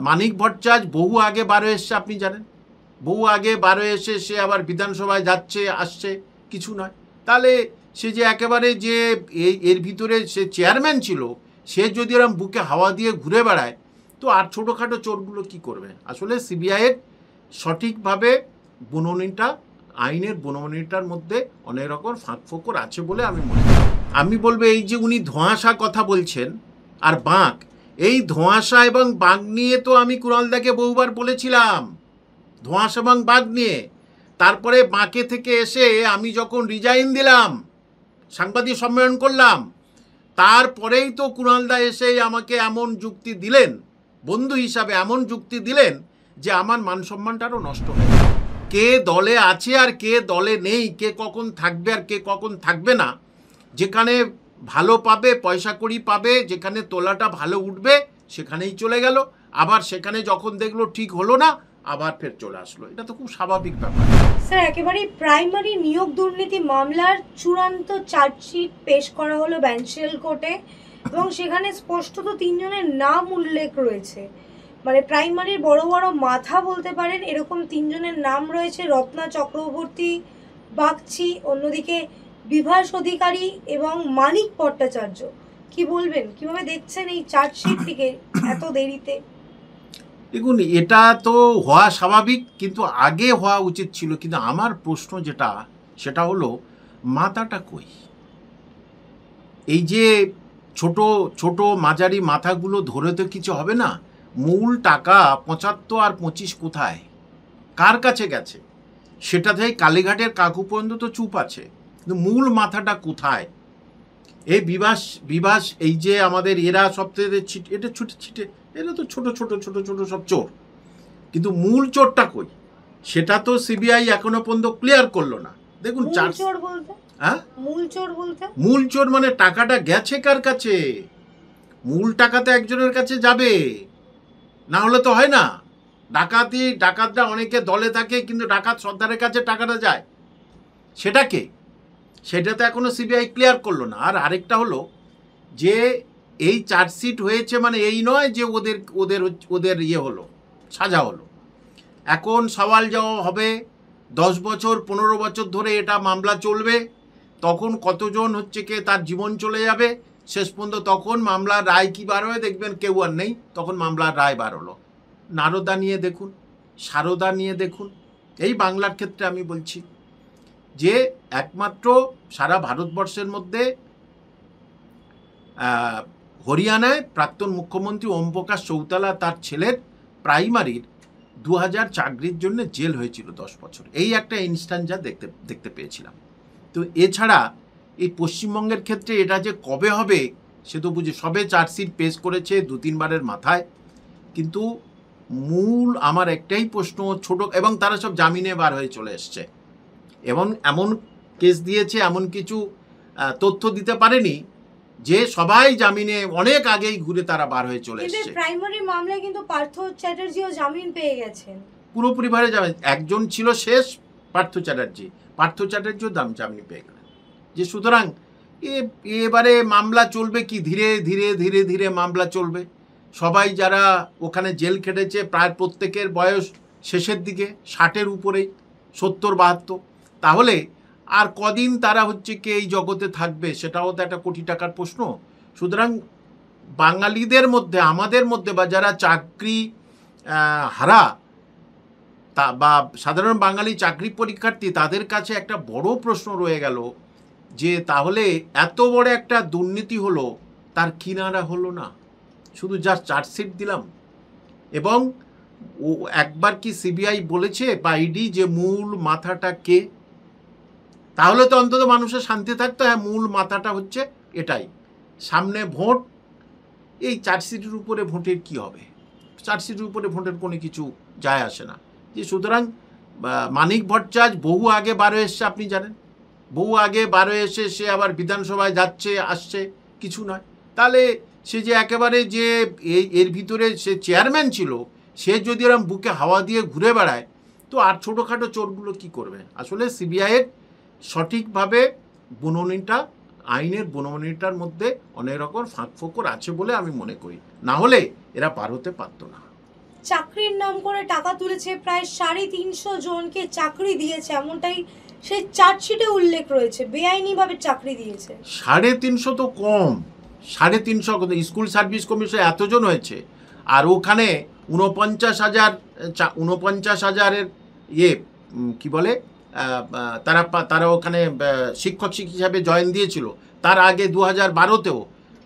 মানিক ভট্টাচার্য বহু আগে বার হয়ে এসছে, আপনি জানেন, বহু আগে বার হয়ে এসে সে আবার বিধানসভায় যাচ্ছে আসছে, কিছু নয়। তাহলে সে যে একেবারে যে এর ভিতরে সে চেয়ারম্যান ছিল, সে যদি এরকম বুকে হাওয়া দিয়ে ঘুরে বেড়ায়, তো আর ছোটোখাটো চোরগুলো কি করবে? আসলে সিবিআইয়ের সঠিকভাবে বুননিটা, আইনের বুননিটার মধ্যে অনেক রকম ফাঁক ফোকর আছে বলে আমি মনে করি। আমি বলবো এই যে উনি ধোঁয়াশা কথা বলছেন আর বাঁক, এই ধোঁয়াশা এবং বাঘ নিয়ে তো আমি কুণালদাকে বহুবার বলেছিলাম, ধোঁয়াশা এবং বাঘ নিয়ে। তারপরে বাঁকে থেকে এসে আমি যখন রিজাইন দিলাম, সাংবাদিক সম্মেলন করলাম, তারপরেই তো কুণালদা এসে আমাকে এমন যুক্তি দিলেন, বন্ধু হিসাবে এমন যুক্তি দিলেন যে আমার মান সম্মানটা আরও নষ্ট হয়ে গেল। কে দলে আছে আর কে দলে নেই, কে কখন থাকবে আর কে কখন থাকবে না, যেখানে ভালো পাবে, পয়সা কড়ি পাবে, যেখানে তোলাটা ভালো উঠবে সেখানেই চলে গেল, আবার সেখানে যখন দেখলো ঠিক হলো না আবার ফের চলে আসলো। এটা তো খুব স্বাভাবিক ব্যাপার। স্যার, একেবারে প্রাইমারি নিয়োগ দুর্নীতি মামলার চূড়ান্ত চার্জশিট পেশ করা হলো ব্যানশিয়াল কোর্টে, এবং সেখানে স্পষ্টত 3 জনের নাম উল্লেখ রয়েছে। মানে প্রাইমারির বড় বড় মাথা বলতে পারেন, এরকম 3 জনের নাম রয়েছে: রত্না চক্রবর্তী, বাগচি, অন্যদিকে বিভাস অধিকারী এবং মানিক ভট্টাচার্য। কি বলবেন, কিভাবে দেখছেন এই চার্জশিটটিকে এত দেরিতে? দেখুন, এটা তো হওয়া স্বাভাবিক, কিন্তু আগে হওয়া উচিত ছিল। কিন্তু আমার প্রশ্ন যেটা, সেটা হলো মাথাটা কই? এই যে ছোট ছোট মাঝারি মাথাগুলো ধরে তো কিছু হবে না। মূল টাকা 75 আর 25 কোথায়, কার কাছে গেছে? সেটা থেকে কালীঘাটের কাকু পর্যন্ত তো চুপ আছে, কিন্তু মূল মাথাটা কোথায়? এই বিভাস এই যে আমাদের এরা সবথেকে এটা ছুটে ছিটে, এরা তো ছোট ছোট ছোট ছোট সব চোর, কিন্তু মূল চোরটা কই? সেটা তো সিবিআই এখনো পর্যন্ত ক্লিয়ার করলো না। দেখুন, মূল চোর মানে টাকাটা গেছে কার কাছে? মূল টাকা তো একজনের কাছে যাবে, না হলে তো হয় না। ডাকাতরা অনেকে দলে থাকে, কিন্তু ডাকাত সর্দারের কাছে টাকাটা যায়, সেটা তো এখনো সিবিআই ক্লিয়ার করলো না। আর আরেকটা হলো যে এই চার্জশিট হয়েছে মানে এই নয় যে ওদের ইয়ে হলো, সাজা হলো। এখন সওয়াল জবাব হবে, 10 বছর 15 বছর ধরে এটা মামলা চলবে, তখন কতজন হচ্ছে কে তার জীবন চলে যাবে, শেষ পর্যন্ত তখন মামলার রায় কী বার হয়ে দেখবেন কেউ আর নেই, তখন মামলার রায় বার হলো। নারদা নিয়ে দেখুন, সারদা নিয়ে দেখুন, এই বাংলার ক্ষেত্রে আমি বলছি যে একমাত্র সারা ভারতবর্ষের মধ্যে হরিয়ানায় প্রাক্তন মুখ্যমন্ত্রী ওম প্রকাশ চৌতালা তার ছেলের প্রাইমারির 2000 চাকরির জন্য জেল হয়েছিল 10 বছর। এই একটা ইনস্ট্যান্স যা দেখতে পেয়েছিলাম। তো এছাড়া এই পশ্চিমবঙ্গের ক্ষেত্রে এটা যে কবে হবে সে তো বুঝে, সবে চার্জশিট পেশ করেছে 2-3 বারের মাথায়, কিন্তু মূল আমার একটাই প্রশ্ন, ছোট, এবং তারা সব জামিনে বার হয়ে চলে এসছে, এবং এমন কেস দিয়েছে, এমন কিছু তথ্য দিতে পারেনি যে সবাই জামিনে অনেক আগেই ঘুরে তারা বার হয়ে চলে এসেছে। প্রাইমারি মামলায় কিন্তু পার্থ চ্যাটার্জিও জামিন পেয়ে গেছেন, পুরোপুরি ভাবে জামিন। একজন ছিল শেষ, পার্থ চ্যাটার্জিও জামিন পেয়ে গেলেন। যে সুতরাং এবারে মামলা চলবে কি, ধীরে ধীরে ধীরে ধীরে মামলা চলবে। সবাই যারা ওখানে জেল খেটেছে প্রায় প্রত্যেকের বয়স শেষের দিকে, 60-এর উপরেই, 70-72। তাহলে আর কদিন তারা হচ্ছে কি এই জগতে থাকবে, সেটাও তো একটা কোটি টাকার প্রশ্ন। সুতরাং বাঙালিদের মধ্যে, আমাদের মধ্যে, বা যারা চাকরি হারা বা সাধারণ বাঙালি চাকরি পরীক্ষার্থী, তাদের কাছে একটা বড় প্রশ্ন রয়ে গেল যে তাহলে এত বড় একটা দুর্নীতি হলো, তার কিনারা হলো না, শুধু যা চার্জশিট দিলাম। এবং ও একবার কি সিবিআই বলেছে বা ইডি যে মূল মাথাটা কে? তাহলে তো অন্তত মানুষের শান্তি থাকতো, হ্যাঁ মূল মাথাটা হচ্ছে এটাই। সামনে ভোট, এই চার্জশিটের উপরে ভোটের কি হবে? চার্জশিটের উপরে ভোটের কোনো কিছু যায় আসে না। যে সুতরাং মানিক ভট্টাচার্য বহু আগে বার হয়ে এসছে, আপনি জানেন, বহু আগে বার হয়ে এসে সে আবার বিধানসভায় যাচ্ছে আসছে, কিছু নয়। তাহলে সে যে একেবারে যে এর ভিতরে সে চেয়ারম্যান ছিল, সে যদি এরকম বুকে হাওয়া দিয়ে ঘুরে বেড়ায়, তো আর ছোটোখাটো চোরগুলো কি করবে? আসলে সিবিআইয়ের সঠিকভাবে বুননিটা, আইনের বুননিটার মধ্যে অনেক রকম ফাঁক ফোকর আছে বলে আমি মনে করি, না হলে এরা পার হতে পারতো না। চাকরির নাম করে টাকা তুলেছে, প্রায় 350 জনকে চাকরি দিয়েছে, এমনটাই সেই চার্জশিটে উল্লেখ রয়েছে, বেআইনিভাবে চাকরি দিয়েছে। 350 তো কম, 350 স্কুল সার্ভিস কমিশন এতজন হয়েছে, আর ওখানে 49,000 কি বলে তারা ওখানে শিক্ষক হিসাবে জয়েন দিয়েছিল তার আগে 2012তেও।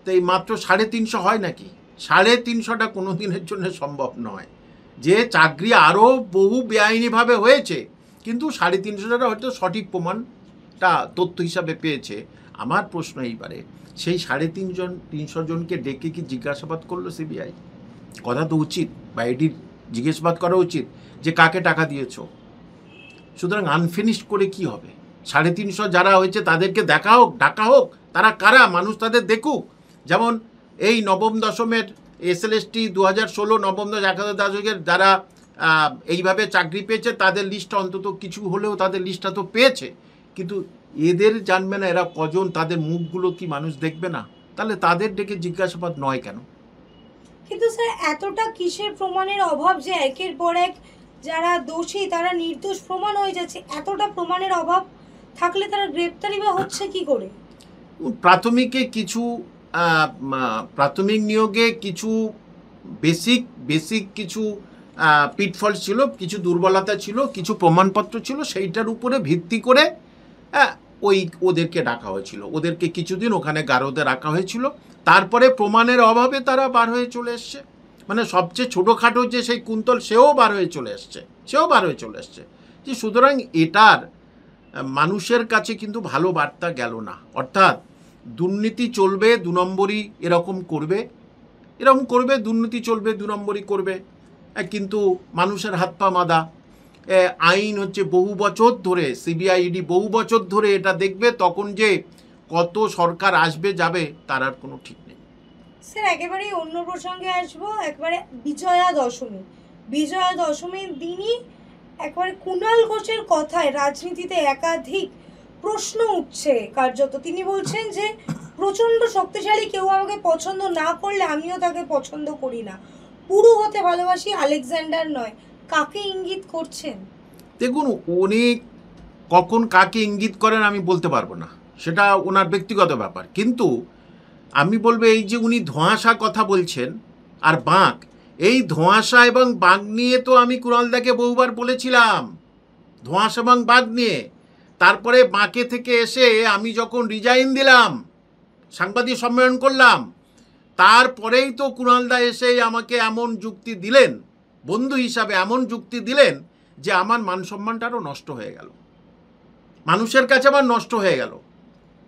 তো এই মাত্র 350 হয় নাকি? 350টা কোনো দিনের জন্য সম্ভব নয়। যে চাকরি আরও বহু বেআইনিভাবে হয়েছে, কিন্তু 350টা হয়তো সঠিক প্রমাণটা তথ্য হিসাবে পেয়েছে। আমার প্রশ্ন এইবারে, সেই 350 জনকে ডেকে কি জিজ্ঞাসাবাদ করলো সিবিআই? কথা তো উচিত, বা এডির জিজ্ঞাসাবাদ করা উচিত যে কাকে টাকা দিয়েছো। সুতরাং আনফিনিশড করে কি হবে? 350 যারা হয়েছে তাদেরকে ডাকা হোক, তারা কারা, মানুষ তাদের দেখুক। যেমন এই নবম দশমের SLST 2016 নবম দশ 1000 যারা এইভাবে চাকরি পেয়েছে তাদের লিস্টটা অন্তত কিছু হলেও তাদের লিস্টটা তো পেয়েছে, কিন্তু এদের জানবে না এরা কজন, তাদের মুখগুলো কি মানুষ দেখবে না? তাহলে তাদের ডেকে জিজ্ঞাসাবাদ নয় কেন? কিন্তু স্যার এতটা কিসের প্রমাণের অভাব যে একের পর এক যারা দোষী তারা নির্দোষ প্রমাণ হয়ে যাচ্ছে? এতটা প্রমাণের অভাব থাকলে তারা গ্রেপ্তারি বা হচ্ছে কি করে? প্রাথমিক নিয়োগে কিছু বেসিক কিছু পিটফল ছিল, কিছু দুর্বলতা ছিল, কিছু প্রমাণপত্র ছিল, সেইটার উপরে ভিত্তি করে ওদেরকে ডাকা হয়েছিল, ওদেরকে কিছুদিন ওখানে গারদে রাখা হয়েছিল। তারপরে প্রমাণের অভাবে তারা বার হয়ে চলে এসছে। মানে সবচেয়ে ছোটোখাটো যে সেই কুন্তল, সেও বার হয়ে চলে এসছে। যে সুতরাং এটার মানুষের কাছে কিন্তু ভালো বার্তা গেল না। অর্থাৎ দুর্নীতি চলবে, 2 নম্বরই এরকম করবে, দুর্নীতি চলবে, 2 নম্বরই করবে, কিন্তু মানুষের হাত পা বাঁধা। আইন হচ্ছে বহু বছর ধরে, সিবিআই ইডি বহু বছর ধরে এটা দেখবে, তখন যে কত সরকার আসবে যাবে তার আর কোনো ঠিক নেই। স্যার একেবারেই অন্য প্রসঙ্গে আসবো, একবারে বিজয়া দশমীর দিনই একবারে কুণাল ঘোষের কথায় রাজনীতিতে একাধিক প্রশ্ন উঠছে কার্যত। তিনি বলছেন যে প্রচণ্ড শক্তিশালী কেউ আমাকে পছন্দ না করলে আমিও তাকে পছন্দ করি না, পুরু হতে ভালোবাসি, আলেকজান্ডার নয়। কাকে ইঙ্গিত করছেন? দেখুন, উনি কখন কাকে ইঙ্গিত করেন আমি বলতে পারবো না, সেটা ওনার ব্যক্তিগত ব্যাপার। কিন্তু আমি বলবো, এই যে উনি ধোঁয়াশা কথা বলছেন আর বাঁক, এই ধোঁয়াশা এবং বাঁক নিয়ে তো আমি কুণালদাকে বহুবার বলেছিলাম, ধোঁয়াশা এবং বাঁক নিয়ে। তারপরে বাঁকে থেকে এসে আমি যখন রিজাইন দিলাম, সাংবাদিক সম্মেলন করলাম, তারপরেই তো কুণালদা এসে আমাকে এমন যুক্তি দিলেন, বন্ধু হিসাবে এমন যুক্তি দিলেন যে আমার মান সম্মানটা আরও নষ্ট হয়ে গেল, মানুষের কাছে আমার নষ্ট হয়ে গেল।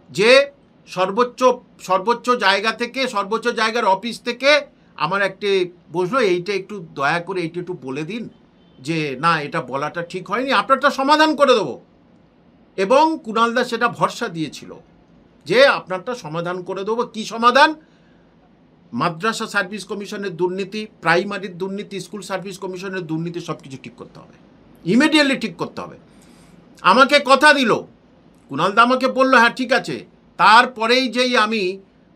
যে সর্বোচ্চ জায়গা থেকে, সর্বোচ্চ জায়গার অফিস থেকে আমার একটি বসলো, এইটা একটু দয়া করে এইটা একটু বলে দিন যে না, এটা বলাটা ঠিক হয়নি, আপনারটা সমাধান করে দেবো। এবং কুণালদা সেটা ভরসা দিয়েছিল যে আপনারটা সমাধান করে দেবো। কি সমাধান? মাদ্রাসা সার্ভিস কমিশনের দুর্নীতি, প্রাইমারির দুর্নীতি, স্কুল সার্ভিস কমিশনের দুর্নীতি, সব কিছু ঠিক করতে হবে, ইমিডিয়েটলি ঠিক করতে হবে। আমাকে কথা দিল, কুণালদা আমাকে বললো হ্যাঁ ঠিক আছে। তারপরেই যেই আমি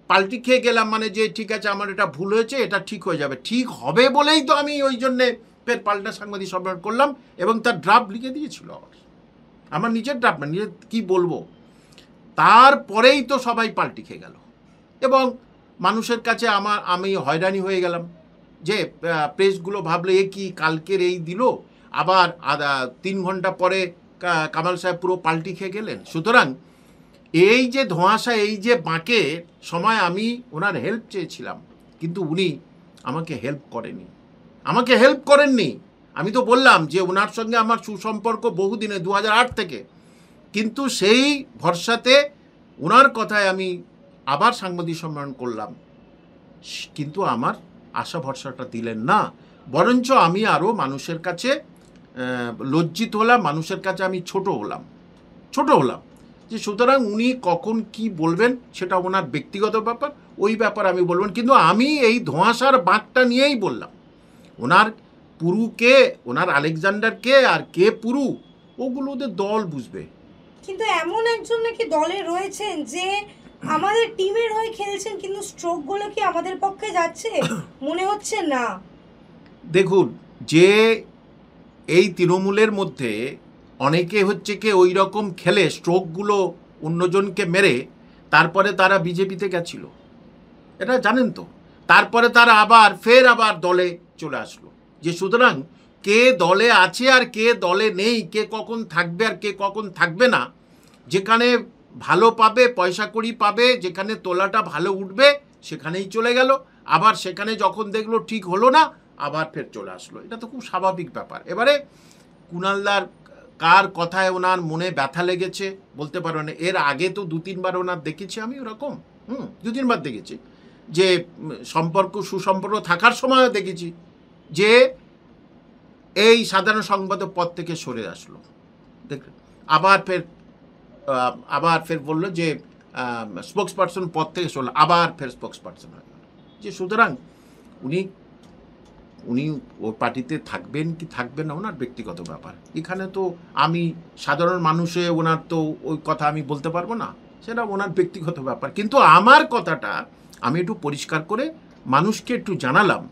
পাল্টি খেয়ে গেলাম, মানে যে ঠিক আছে আমার এটা ভুল হয়েছে, এটা ঠিক হয়ে যাবে, ঠিক হবে বলেই তো আমি ওই জন্যে ফের পাল্টা সাংবাদিক সম্মেলন করলাম এবং তার ড্রাফট লিখে দিয়েছিল, আমার নিজের ড্রাফট, মানে নিজের কী বলবো। তারপরেই তো সবাই পাল্টি খেয়ে গেল এবং মানুষের কাছে আমি হয়রানি হয়ে গেলাম। যে প্রেসগুলো ভাবলো এ কি, কালকের এই দিল, আবার 3 ঘন্টা পরে কামাল সাহেব পুরো পাল্টি খেয়ে গেলেন। সুতরাং এই যে ধোঁয়াশা, এই যে বাঁকে সময় আমি ওনার হেল্প চেয়েছিলাম, কিন্তু উনি আমাকে হেল্প করেননি। আমি তো বললাম যে ওনার সঙ্গে আমার সুসম্পর্ক বহুদিনে, 2008 থেকে, কিন্তু সেই ভরসাতে ওনার কথায় আমি আবার সাংবাদিক সম্মেলন করলাম, কিন্তু আমার আশা ভরসাটা দিলেন না। বরঞ্চ আমি আরও মানুষের কাছে লজ্জিত হলাম, মানুষের কাছে আমি ছোট হলাম। যে সুতরাং উনি কখন কি বলবেন সেটা ওনার ব্যক্তিগত ব্যাপার, ওই ব্যাপার আমি বলবেন। কিন্তু আমি এই ধোঁয়াশার বাঁকটা নিয়েই বললাম, ওনার পুরু কে, ওনার আলেকজান্ডার কে, আর কে পুরু, ওগুলো ওদের দল বুঝবে। কিন্তু এমন একজন নাকি দলে রয়েছেন যে আমাদের টিমের হয়ে খেলছেন, কিন্তু স্ট্রোকগুলো কি আমাদের পক্ষে যাচ্ছে? মনে হচ্ছে না। দেখুন, যে এই তৃণমূলের মধ্যে অনেকে হচ্ছে কি ওই রকম খেলে স্ট্রোকগুলো অন্যজনকে মেরে তারপরে তারা বিজেপিতে গেছিল, এটা জানেন তো। তারপরে তারা আবার দলে চলে আসলো। যে সুতরাং কে দলে আছে আর কে দলে নেই, কে কখন থাকবে আর কে কখন থাকবে না, যেখানে ভালো পাবে, পয়সা কড়ি পাবে, যেখানে তোলাটা ভালো উঠবে সেখানেই চলে গেল, আবার সেখানে যখন দেখলো ঠিক হলো না আবার ফের চলে আসলো। এটা তো খুব স্বাভাবিক ব্যাপার। এবারে কুণালদার কার কথায় ওনার মনে ব্যথা লেগেছে বলতে পারো না। এর আগে তো 2-3 বার ওনার দেখেছি আমি ওরকম, 2-3 বার দেখেছি যে সুসম্পর্ক থাকার সময়ও দেখেছি যে এই সাধারণ সংবাদের পদ থেকে সরে আসলো, দেখলেন। আবার ফের বললো যে স্পোক্স পার্সন পদ থেকে সরল, আবার ফের স্পোক্স পার্সন হয়ে গেল। যে সুতরাং উনি ওর পার্টিতে থাকবেন কি থাকবেন না ওনার ব্যক্তিগত ব্যাপার। এখানে তো আমি সাধারণ মানুষে ওনার তো ওই কথা আমি বলতে পারবো না, সেটা ওনার ব্যক্তিগত ব্যাপার। কিন্তু আমার কথাটা আমি একটু পরিষ্কার করে মানুষকে একটু জানালাম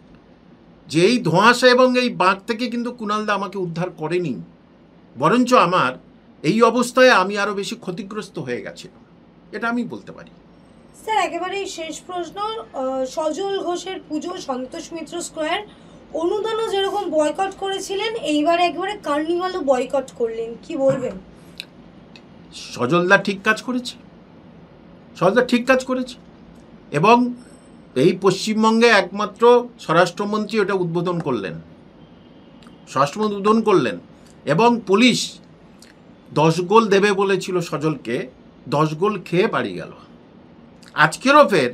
যে এই ধোঁয়াশা এবং এই বাঁক থেকে কিন্তু কুণালদা আমাকে উদ্ধার করেনি, বরঞ্চ আমার এই অবস্থায় আমি আরও বেশি ক্ষতিগ্রস্ত হয়ে গেছিলাম, এটা আমি বলতে পারি। স্যার একেবারেই শেষ প্রশ্ন, সজল ঘোষের পুজো সন্তোষ মিত্র স্কোয়ার অনুদানও যেরকম বয়কট করেছিলেন, এইবার একবারে কার্নিভালও বয়কট করলেন, কি বলবেন? সজলদা ঠিক কাজ করেছে, এবং এই পশ্চিমবঙ্গে একমাত্র স্বরাষ্ট্রমন্ত্রী ওটা উদ্বোধন করলেন, এবং পুলিশ 10 গোল দেবে বলেছিল সজলকে, 10 গোল খেয়ে বাড়ি গেল। আজকেরও ফের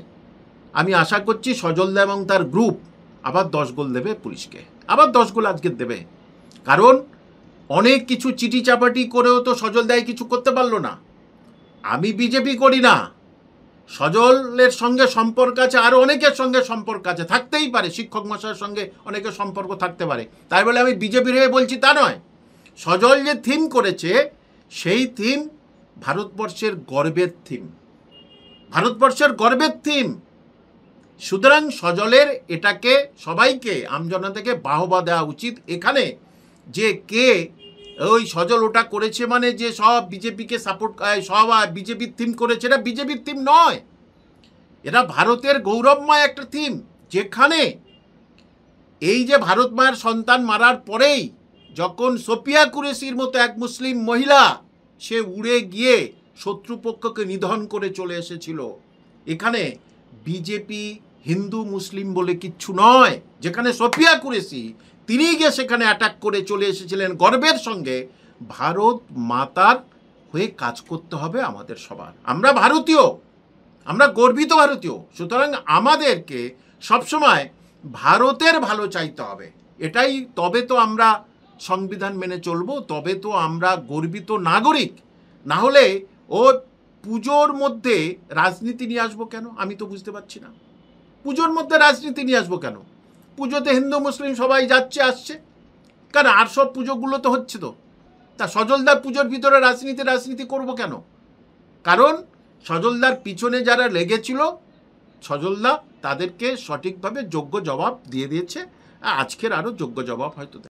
আমি আশা করছি সজলদা এবং তার গ্রুপ আবার 10 গোল দেবে পুলিশকে, আবার 10 গোল আজকে দেবে। কারণ অনেক কিছু চিঠি চাপাটি করেও তো সজলদাই কিছু করতে পারলো না। আমি বিজেপি করি না, সজলের সঙ্গে সম্পর্ক আছে, আরও অনেকের সঙ্গে সম্পর্ক আছে, থাকতেই পারে, শিক্ষক মশাইয়ের সঙ্গে অনেকের সম্পর্ক থাকতে পারে, তাই বলে আমি বিজেপির হয়ে বলছি তা নয়। সজল যে থিম করেছে সেই থিম ভারতবর্ষের গর্বের থিম, সুতরাং সজলের এটাকে সবাইকে আমজনতাকে বাহবা দেওয়া উচিত। এখানে যে কে ওই সজল ওটা করেছে মানে যে সব বিজেপিকে সাপোর্ট, সব বিজেপির থিম করেছে, এটা বিজেপির থিম নয়, এটা ভারতের গৌরবময় একটা থিম, যেখানে এই যে ভারত মায়ের সন্তান মারার পরেই যখন সোফিয়া কুরেশির মতো এক মুসলিম মহিলা সে উড়ে গিয়ে শত্রুপক্ষকে নিধন করে চলে এসেছিল, এখানে বিজেপি হিন্দু মুসলিম বলে কিচ্ছু নয়। যেখানে সোফিয়া কুরেশি তিনি গিয়ে সেখানে অ্যাটাক করে চলে এসেছিলেন গর্বের সঙ্গে, ভারত মাতার হয়ে কাজ করতে হবে আমাদের সবার। আমরা ভারতীয়, আমরা গর্বিত ভারতীয়, সুতরাং আমাদেরকে সবসময় ভারতের ভালো চাইতে হবে, এটাই, তবে তো আমরা সংবিধান মেনে চলবো, তবে তো আমরা গর্বিত নাগরিক। না হলে ও পুজোর মধ্যে রাজনীতি নিয়ে আসবো কেন, আমি তো বুঝতে পারছি না। পুজোর মধ্যে রাজনীতি নিয়ে আসবো কেন? পুজোতে হিন্দু মুসলিম সবাই যাচ্ছে আসছে, কারণ আর সব পুজোগুলো তো হচ্ছে তো, তা সজলদার পুজোর ভিতরে রাজনীতি করব কেন? কারণ সজলদার পিছনে যারা লেগেছিল, সজলদা তাদেরকে সঠিকভাবে যোগ্য জবাব দিয়ে দিয়েছে, আজকের আরও যোগ্য জবাব হয়তো